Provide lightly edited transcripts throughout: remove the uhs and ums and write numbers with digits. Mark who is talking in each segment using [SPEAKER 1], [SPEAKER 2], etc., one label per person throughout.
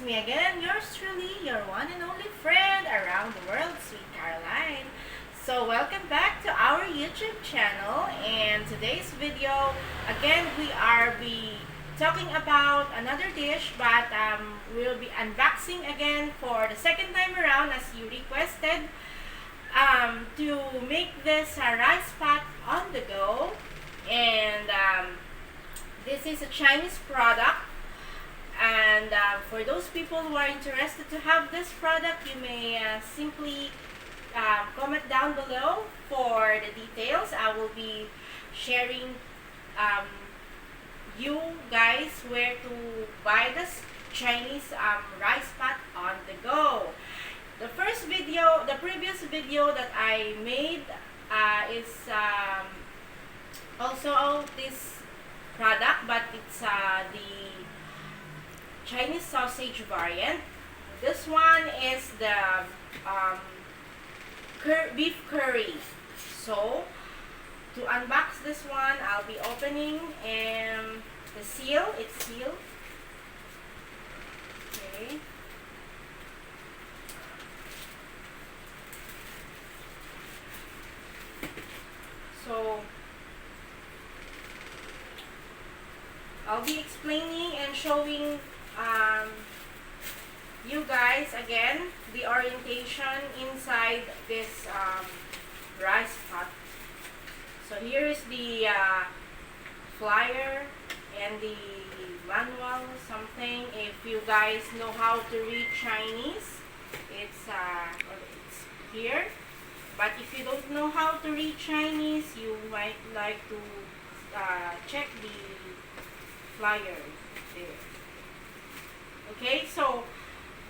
[SPEAKER 1] me again, yours truly, your one and only friend around the world, Sweet Caroline. So welcome back to our YouTube channel, and today's video, again, we are talking about another dish, but we'll be unboxing again for the second time around as you requested to make this rice pot on the go. And this is a Chinese product. And for those people who are interested to have this product, you may simply comment down below for the details. I will be sharing you guys where to buy this Chinese rice pot on the go. The previous video that I made is also this product, but it's the Chinese sausage variant. This one is the beef curry. So to unbox this one, I'll be opening the seal. It's sealed. Okay. So I'll be explaining and showing you guys again the orientation inside this rice pot. So here is the flyer and the manual, something. If you guys know how to read Chinese, it's here. But if you don't know how to read Chinese, you might like to check the flyer there. Okay, so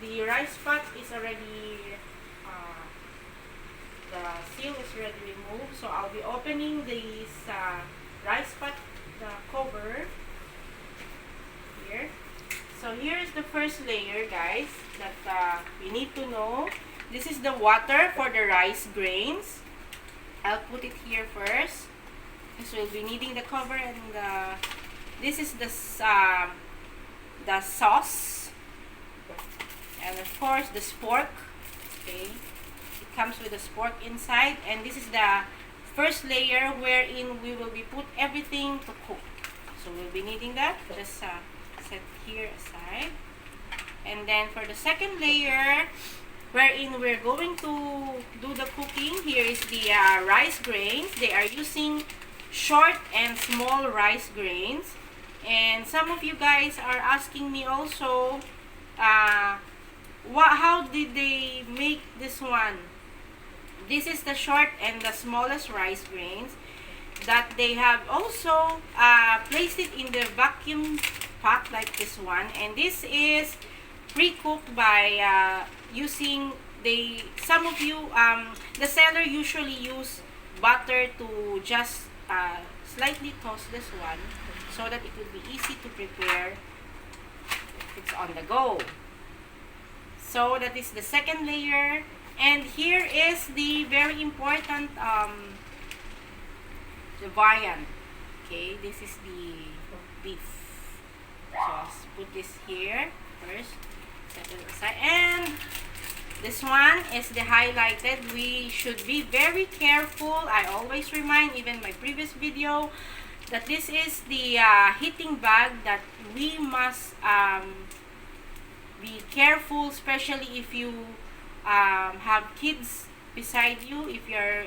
[SPEAKER 1] the rice pot is already, the seal is already removed. So I'll be opening this rice pot, the cover here. So here is the first layer, guys, that you need to know. This is the water for the rice grains. I'll put it here first. So we'll be needing the cover, and this is the sauce. And of course, the spork. Okay, it comes with the spork inside, and this is the first layer wherein we will be put everything to cook. So we'll be needing that. Just set here aside. And then for the second layer, wherein we're going to do the cooking, here is the rice grains. They are using short and small rice grains. And some of you guys are asking me also, how did they make this one? This is the short and the smallest rice grains that they have also placed it in the vacuum pot like this one. And this is pre-cooked by using some of you, the seller usually use butter to just slightly toast this one so that it will be easy to prepare if it's on the go. So that is the second layer. And here is the very important the variant. Okay, this is the beef. So I'll put this here first, set it aside. And this one is the highlighted. We should be very careful. I always remind, even my previous video, that this is the heating bag that we must be careful, especially if you have kids beside you. If you're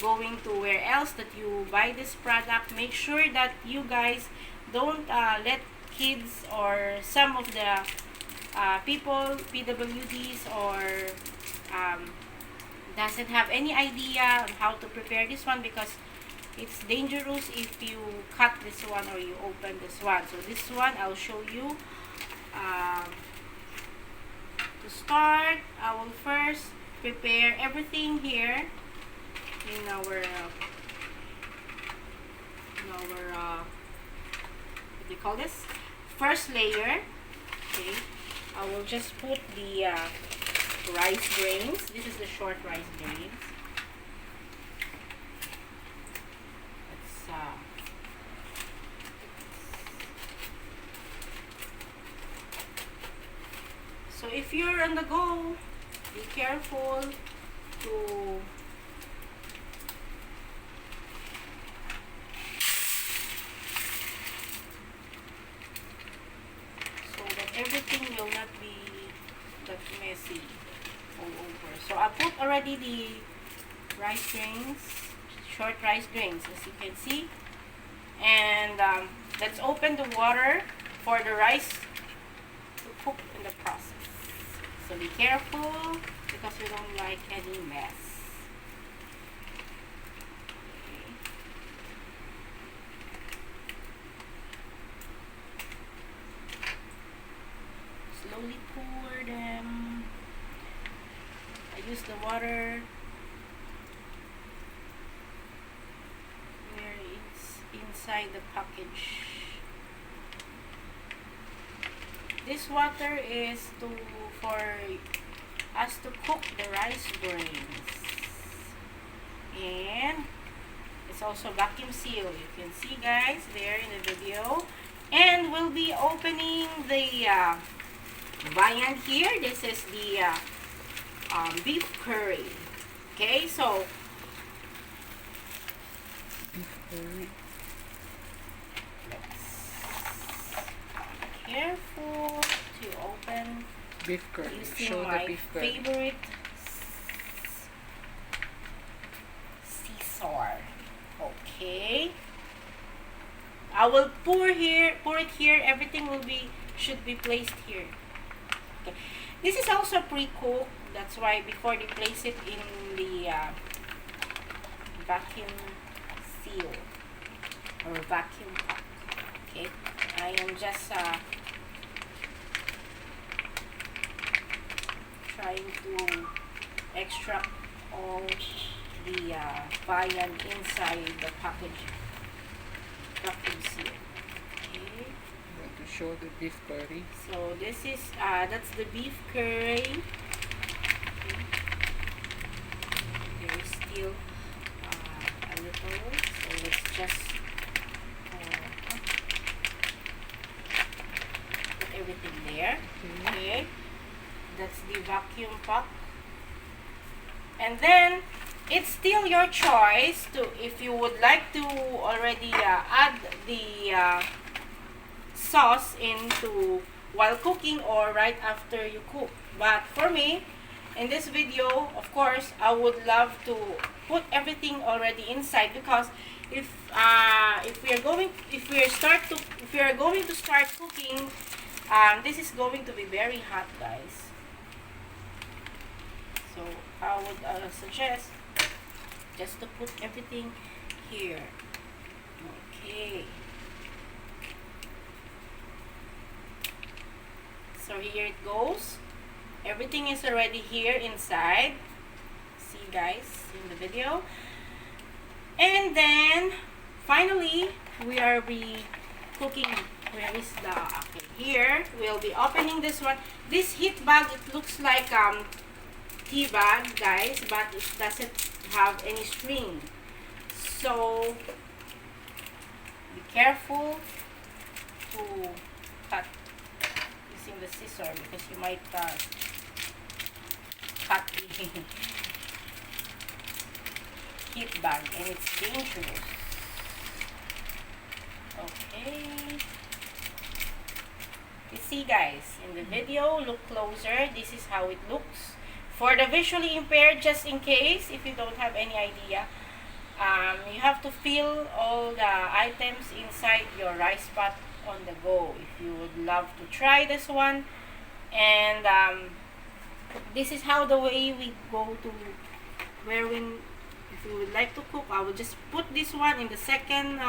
[SPEAKER 1] going to where else that you buy this product, make sure that you guys don't let kids or some of the people, PWDs, or doesn't have any idea on how to prepare this one, because it's dangerous if you cut this one or you open this one. So this one I'll show you. To start, I will first prepare everything here in our what do you call this? First layer. Okay, I will just put the rice grains. This is the short rice grains. Let's So if you're on the go, be careful to so that everything will not be that messy all over. So I put already the rice grains, short rice grains, as you can see. And let's open the water for the rice to cook in the process. So be careful because we don't like any mess. Slowly pour them. I use the water where it's inside the package. This water is for us to cook the rice grains. And it's also vacuum sealed. You can see, guys, there in the video. And we'll be opening the viand here. This is the beef curry. Okay, so
[SPEAKER 2] Beef curry.
[SPEAKER 1] careful to open
[SPEAKER 2] Beef curry.
[SPEAKER 1] using
[SPEAKER 2] Show the
[SPEAKER 1] my
[SPEAKER 2] beef curry.
[SPEAKER 1] favorite scissor. Okay, I will pour it here. Everything should be placed here. Okay, this is also pre-cooked. That's why before they place it in the vacuum seal or vacuum pack. Okay, I am just trying to extract all the viand inside the package vacuum seal. Okay,
[SPEAKER 2] I'm going to show the beef curry.
[SPEAKER 1] so this is that's the beef curry. Okay. There is still a little, so let's just put everything there. Okay, that's the vacuum pack. And then it's still your choice to if you would like to already add the sauce into while cooking or right after you cook. But for me, in this video, of course, I would love to put everything already inside because if we are going to start cooking, this is going to be very hot, guys. So I would suggest just to put everything here. Okay. So here it goes. Everything is already here inside. See, guys, in the video. And then finally we are cooking. Where is the okay, here we'll be opening this one. This heat bag, it looks like tea bag, guys, but it doesn't have any string. So be careful to cut using the scissor because you might cut the heat bag and it's dangerous. Okay. You see, guys, in the video, look closer. This is how it looks. For the visually impaired, just in case, if you don't have any idea, you have to fill all the items inside your rice pot on the go. If you would love to try this one, and this is how the way we go to if you would like to cook, I will just put this one in the second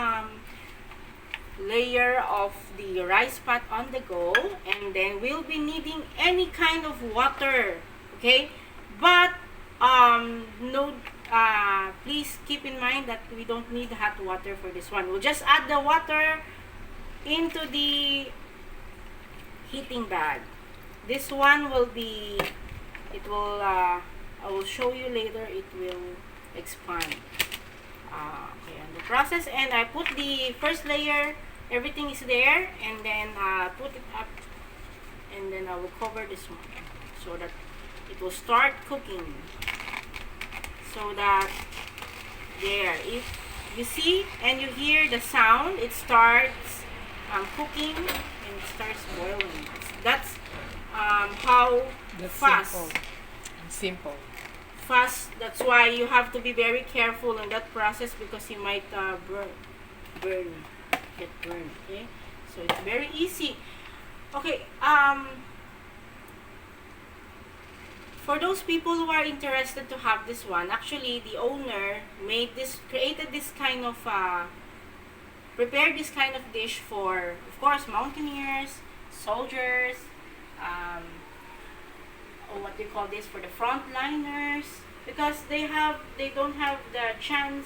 [SPEAKER 1] layer of the rice pot on the go, and then we'll be needing any kind of water, okay, but no, please keep in mind that we don't need hot water for this one. We'll just add the water into the heating bag. This one will be, I will show you later, it will expand okay, on the process. And I put the first layer, everything is there, and then put it up and then I will cover this one so that it will start cooking. So that there, if you see and you hear the sound, it starts cooking and it starts boiling. That's how
[SPEAKER 2] That's
[SPEAKER 1] fast.
[SPEAKER 2] simple. Simple.
[SPEAKER 1] Fast. That's why you have to be very careful in that process because you might get burned. Okay, so it's very easy. Okay. For those people who are interested to have this one, actually the owner created this kind of prepared this kind of dish for, of course, mountaineers, soldiers, or what they call this, for the frontliners, because they don't have the chance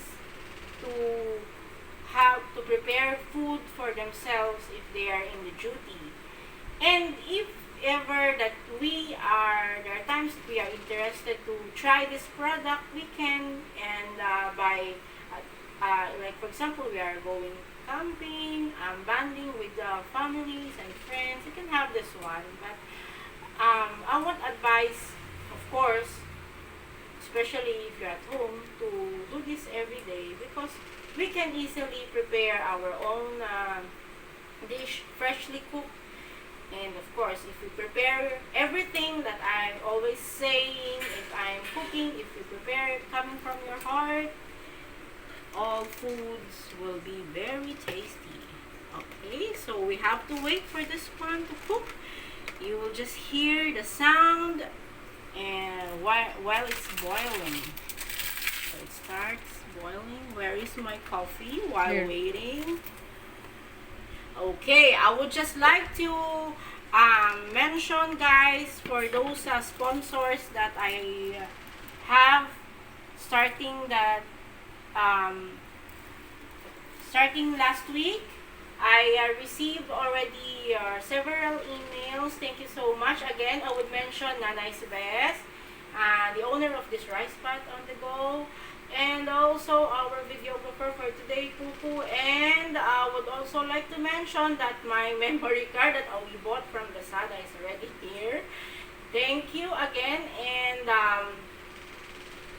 [SPEAKER 1] to prepare food for themselves if they are in the duty. And if ever that there are times that we are interested to try this product, we can, and by like for example, we are going camping, bonding with families and friends, you can have this one. But I would advise, of course, especially if you're at home, to do this every day because we can easily prepare our own dish, freshly cooked. And of course, if you prepare everything that I'm always saying, if I'm cooking, if you prepare it coming from your heart, all foods will be very tasty. Okay, so we have to wait for this one to cook. You will just hear the sound and while it's boiling. So it starts boiling. Where is my coffee while
[SPEAKER 2] Here.
[SPEAKER 1] waiting? Okay, I would just like to mention, guys, for those sponsors that I have starting last week. I received already several emails. Thank you so much. Again, I would mention Nanay Sibes, the owner of this rice pot on the go, and also our videographer for today, Tutu. And I would also like to mention that my memory card that we bought from Lazada is already here. Thank you again. And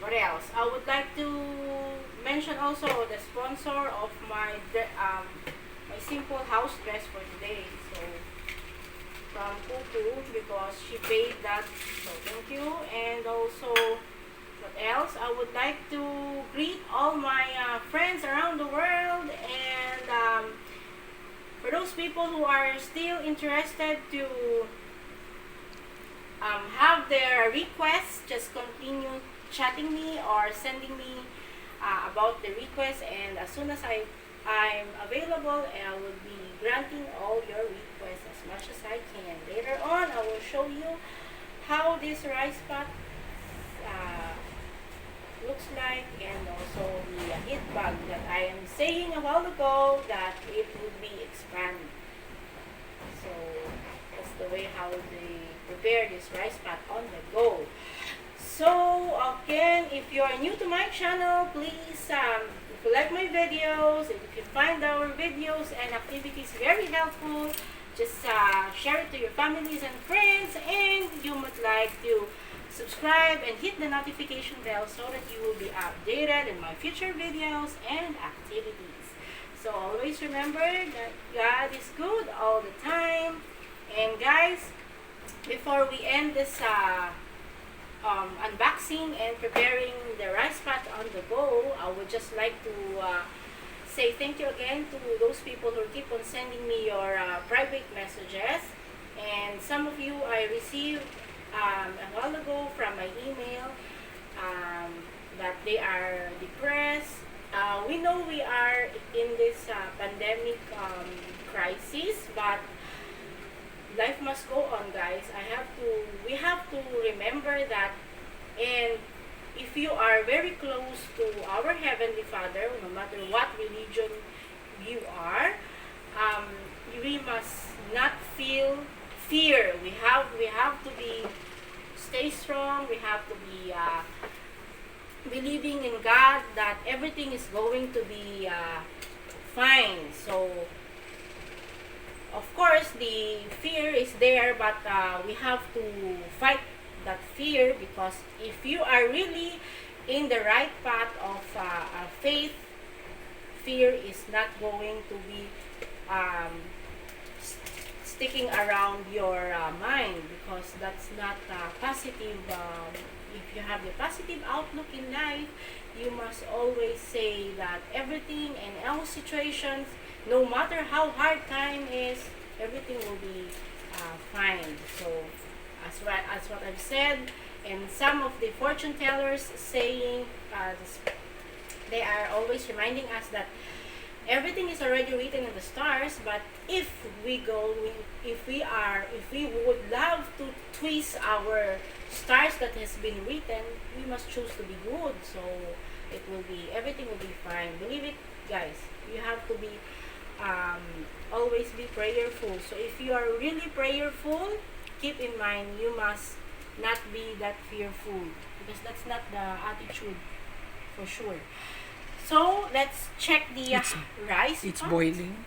[SPEAKER 1] what else? I would like to mention also the sponsor of my simple house dress for today. So from Tutu, because she paid that. So thank you. And also, what else? I would like to greet all my friends around the world, and for those people who are still interested to have their requests, just continue chatting me or sending me about the request, and as soon as I'm available, I will be granting all your requests as much as I can. Later on, I will show you how this rice pot looks like, and also the heat bag that I am saying a while ago that it would be expanded. So that's the way how they prepare this rice pot on the go. So again, if you are new to my channel, please if you like my videos, if you find our videos and activities very helpful, just share it to your families and friends, and you would like to subscribe and hit the notification bell so that you will be updated in my future videos and activities. So always remember that God is good all the time. And guys, before we end this unboxing and preparing the rice pot on the go, I would just like to say thank you again to those people who keep on sending me your private messages. And some of you I received a while ago from my email that they are depressed. We know we are in this pandemic crisis, but life must go on, guys. We have to remember that, and if you are very close to our Heavenly Father, no matter what religion you are, we must not feel fear. We have to stay strong. We have to be believing in God that everything is going to be fine. So of course, the fear is there, but we have to fight that fear, because if you are really in the right path of faith, fear is not going to be um, sticking around your mind, because that's not positive. If you have the positive outlook in life, you must always say that everything and all situations, no matter how hard time is, everything will be fine. So, as what I've said, and some of the fortune tellers saying, they are always reminding us that everything is already written in the stars, but if we would love to twist our stars that has been written, we must choose to be good. So everything will be fine. Believe it, guys. You have to be always be prayerful. So if you are really prayerful, keep in mind you must not be that fearful, because that's not the attitude for sure. So let's check the
[SPEAKER 2] It's
[SPEAKER 1] rice
[SPEAKER 2] it's
[SPEAKER 1] pot.
[SPEAKER 2] boiling.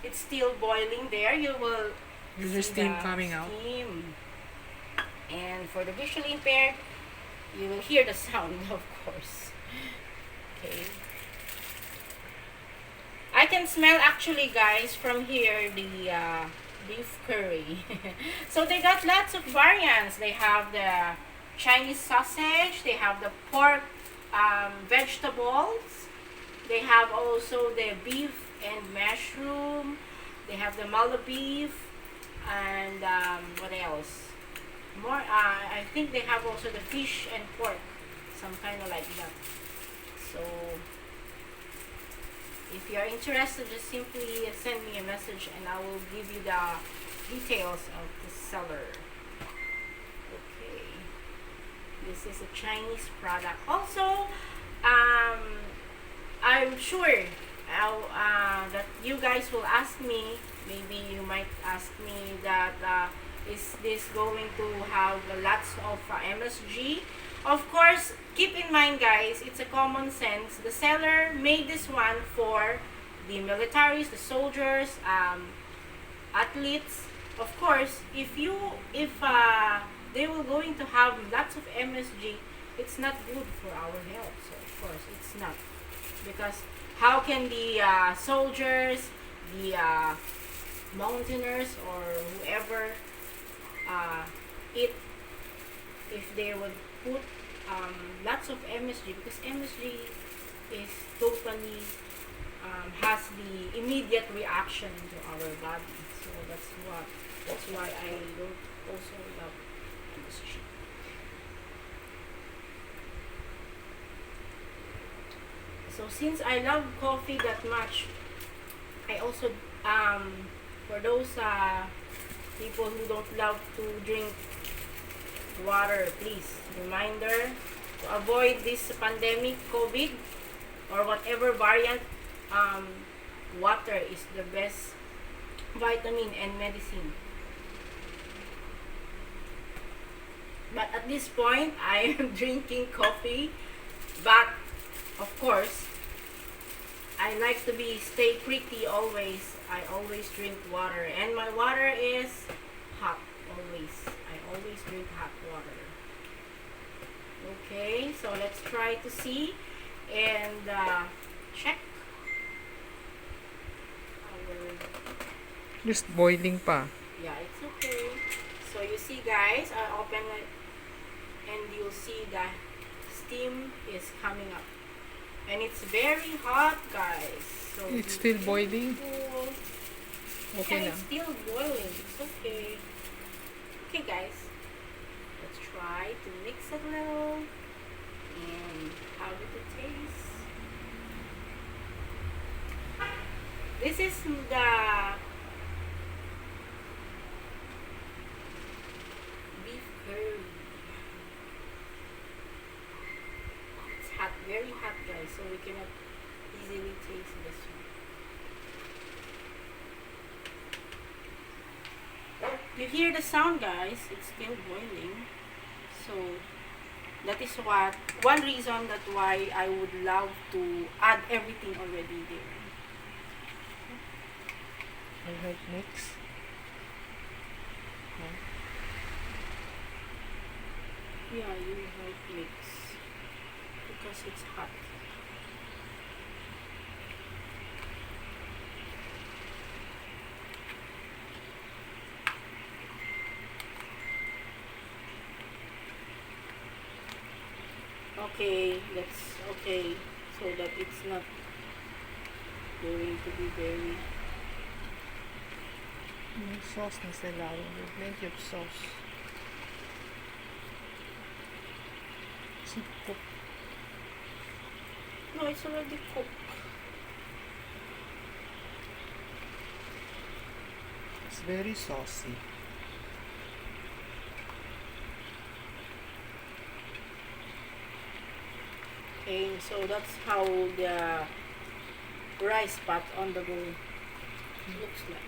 [SPEAKER 1] It's still boiling there. You will
[SPEAKER 2] Is there
[SPEAKER 1] see
[SPEAKER 2] steam
[SPEAKER 1] the
[SPEAKER 2] coming out?
[SPEAKER 1] steam. And for the visually impaired, you will hear the sound, of course. Okay. I can smell actually, guys, from here the beef curry. So they got lots of variants. They have the Chinese sausage. They have the pork vegetables. They have also the beef and mushroom. They have the mala beef, and what else? More. I think they have also the fish and pork, some kind of like that. So, if you are interested, just simply send me a message, and I will give you the details of the seller. Okay. This is a Chinese product. Also, I'm sure that you guys will ask me, maybe you might ask me that is this going to have lots of MSG? Of course, keep in mind, guys, it's a common sense. The seller made this one for the militaries, the soldiers, athletes. Of course, if they were going to have lots of MSG, it's not good for our health. So of course, it's not, because how can the soldiers, the mountaineers, or whoever eat if they would put lots of MSG, because MSG is totally has the immediate reaction to our body. So that's why I don't also love MSG. So since I love coffee that much, I also for those people who don't love to drink water, please, reminder to avoid this pandemic, COVID, or whatever variant, water is the best vitamin and medicine. But at this point, I am drinking coffee, but of course, I like to stay pretty always. I always drink water, and my water is hot always. I always drink hot water. Okay, so let's try to see and check our.
[SPEAKER 2] Just boiling pa.
[SPEAKER 1] Yeah, it's okay. So you see, guys, I open it, and you'll see the steam is coming up. And it's very hot, guys. So
[SPEAKER 2] It's still boiling.
[SPEAKER 1] cool.
[SPEAKER 2] Okay
[SPEAKER 1] And
[SPEAKER 2] na.
[SPEAKER 1] it's still boiling. It's okay. Okay, guys. Let's try to mix it a little. And how did it taste? This is the beef curry. It's hot, very hot, guys, so we cannot easily taste this one. You hear the sound, guys? It's still boiling. So that is one reason that why I would love to add everything already there.
[SPEAKER 2] I like mix. No?
[SPEAKER 1] Yeah, you like mix because it's hot. Okay, that's okay. So that it's not going to be very.
[SPEAKER 2] Yung sauce na sa ilalim. With plenty of sauce. Is it cooked?
[SPEAKER 1] No, it's already cooked.
[SPEAKER 2] It's very saucy.
[SPEAKER 1] Okay, so that's how the rice pot on the go looks like.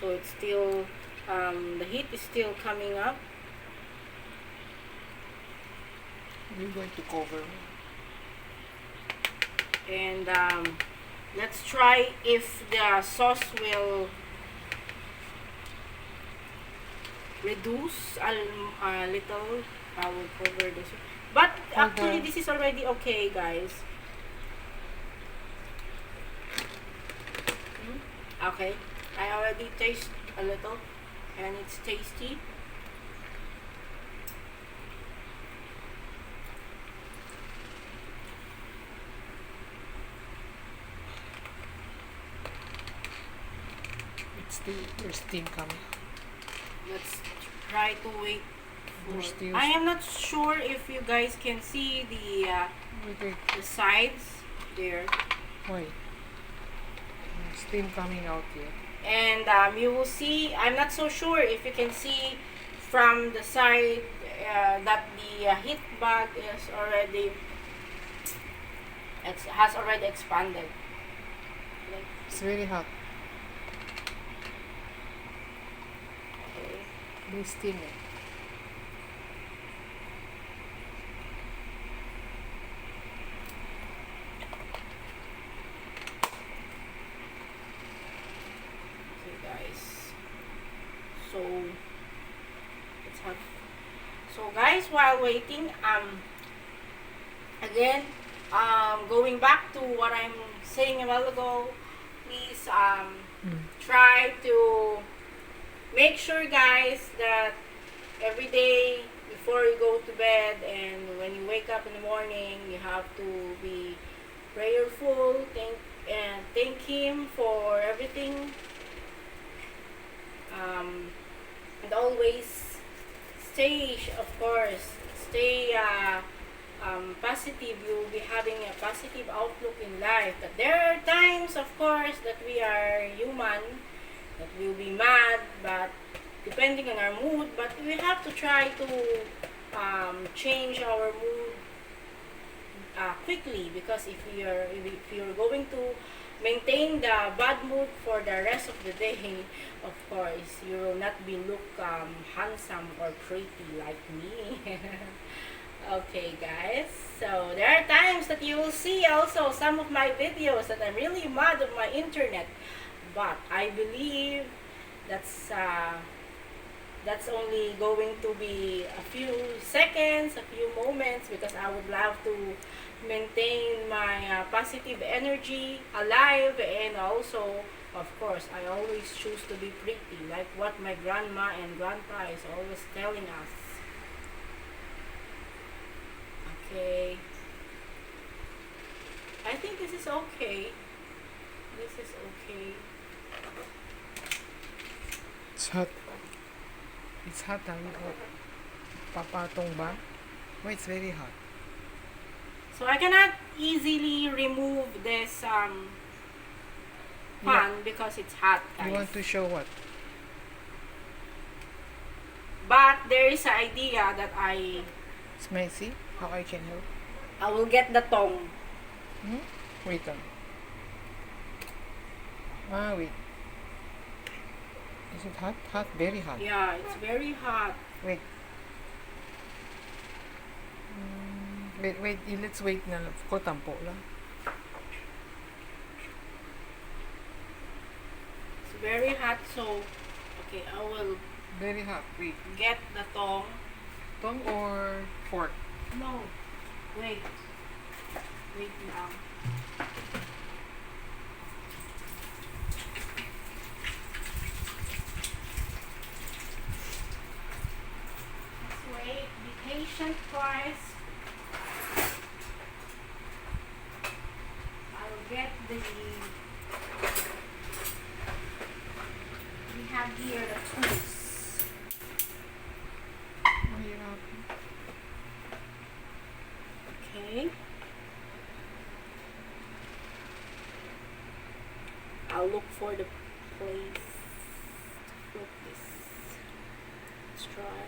[SPEAKER 1] So it's still, the heat is still coming up.
[SPEAKER 2] We're going to cover.
[SPEAKER 1] And let's try if the sauce will reduce a little. I will cover this. But actually, this is already okay, guys. Okay, I already taste a little, and it's tasty.
[SPEAKER 2] It's still, there's steam coming.
[SPEAKER 1] Let's try to wait.
[SPEAKER 2] There's still
[SPEAKER 1] I am not sure if you guys can see
[SPEAKER 2] wait.
[SPEAKER 1] the sides there.
[SPEAKER 2] Why? Steam coming out here.
[SPEAKER 1] And you will see, I'm not so sure if you can see from the side that the heat bag is already, has already expanded.
[SPEAKER 2] It's very hot.
[SPEAKER 1] Okay.
[SPEAKER 2] There's steam eh.
[SPEAKER 1] Okay, guys. So it's hot. So guys, while waiting, again, going back to what I'm saying a while ago, please try to make sure, guys, that every day before you go to bed and when you wake up in the morning, you have to be prayerful, thank Him for everything, and always stay, of course, stay positive. You'll be having a positive outlook in life. But there are times, of course, that we are human, that we'll be mad, but depending on our mood, but we have to try to change our mood quickly, because if you're going to maintain the bad mood for the rest of the day, of course you will not be look handsome or pretty like me. Okay, guys, so there are times that you will see also some of my videos that I'm really mad at my internet, but I believe that's only going to be a few seconds, a few moments, because I would love to maintain my positive energy alive, and also, of course, I always choose to be pretty, like what my grandma and grandpa is always telling us. Okay. I think this is okay. This is okay.
[SPEAKER 2] It's hot. It's hot now. Papatong ba? Why it's very hot?
[SPEAKER 1] So I cannot easily remove this pan because it's hot, guys.
[SPEAKER 2] You want to show what?
[SPEAKER 1] But there is an idea that
[SPEAKER 2] It's messy. How I can help?
[SPEAKER 1] I will get the tong.
[SPEAKER 2] Wait on. Wait. Is it hot? Hot? Very hot.
[SPEAKER 1] Yeah, it's very hot.
[SPEAKER 2] Wait. Wait, let's wait na lang. Ko tampo lang.
[SPEAKER 1] It's very hot, so okay, I will
[SPEAKER 2] Very hot. Wait.
[SPEAKER 1] get the tong.
[SPEAKER 2] Tong or fork?
[SPEAKER 1] No, wait. Wait now. Let's wait. Be patient, guys. I'll get the. We have here the tools.
[SPEAKER 2] Mahirap.
[SPEAKER 1] Okay. I'll look for the place to put this. Let's try.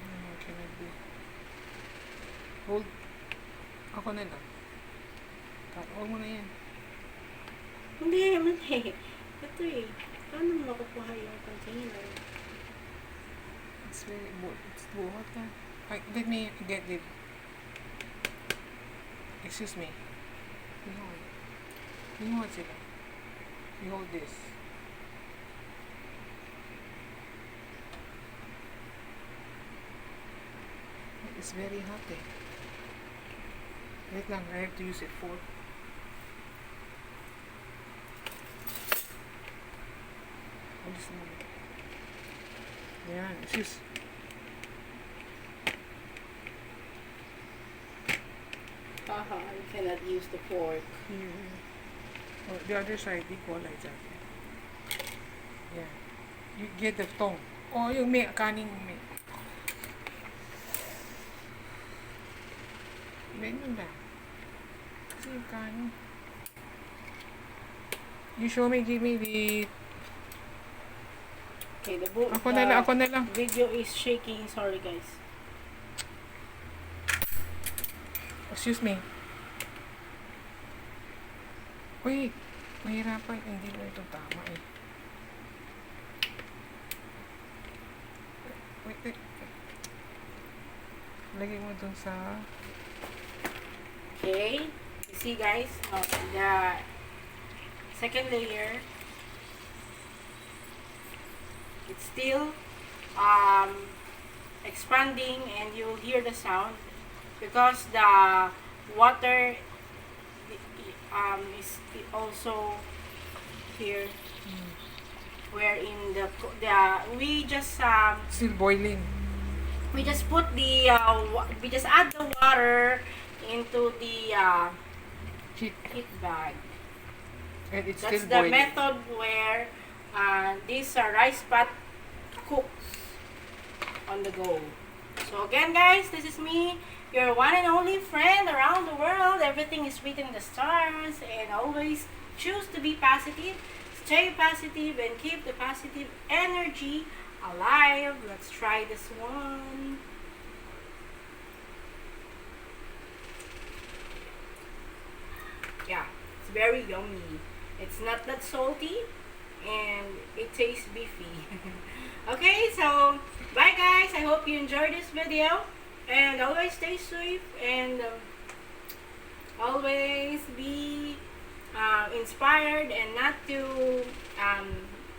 [SPEAKER 2] No, cannot be. Hold. Ako na lang. Huwag mo na yan.
[SPEAKER 1] Hindi. Ito eh. Paano mo makukuha yung container?
[SPEAKER 2] It's buhat na. Let me get it. Excuse me. Hold sila. You hold this. It's very hot eh. Wait lang, I have to use it for. Alis mo. Yan, excuse.
[SPEAKER 1] Haha, you cannot use the fork.
[SPEAKER 2] Here. Oh, the other side, equal like that. Yeah. You get the tong. Oh, yung may kaning may. Ganyan lang. Kasi yung kanin. You show me, give me the.
[SPEAKER 1] Okay,
[SPEAKER 2] Ako na lang.
[SPEAKER 1] Video is shaking. Sorry, guys.
[SPEAKER 2] Excuse me. Wait. Mahirapan. Hindi na ito tama eh. Wait. Lagay mo dun sa.
[SPEAKER 1] Okay. You see, guys, the second layer, it's still expanding, and you'll hear the sound because the water is also here, wherein we just
[SPEAKER 2] Still boiling.
[SPEAKER 1] we just put the we just add the water into the heat bag.
[SPEAKER 2] And it's
[SPEAKER 1] That's
[SPEAKER 2] still
[SPEAKER 1] the
[SPEAKER 2] boiling.
[SPEAKER 1] method where this rice pot cooks on the go. So again, guys, this is me, your one and only friend around the world. Everything is written in the stars, and always choose to be positive, stay positive, and keep the positive energy alive. Let's try this one. Yeah, it's very yummy. It's not that salty, and it tastes beefy. Okay, so bye guys. I hope you enjoyed this video, and always stay safe, and always be inspired, and not to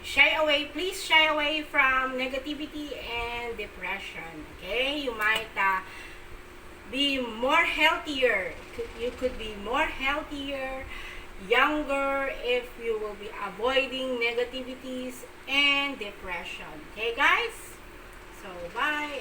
[SPEAKER 1] shy away. Please shy away from negativity and depression. Okay, you might be more healthier. You could be more healthier, younger, if you will be avoiding negativities and depression. Okay, guys? So, bye.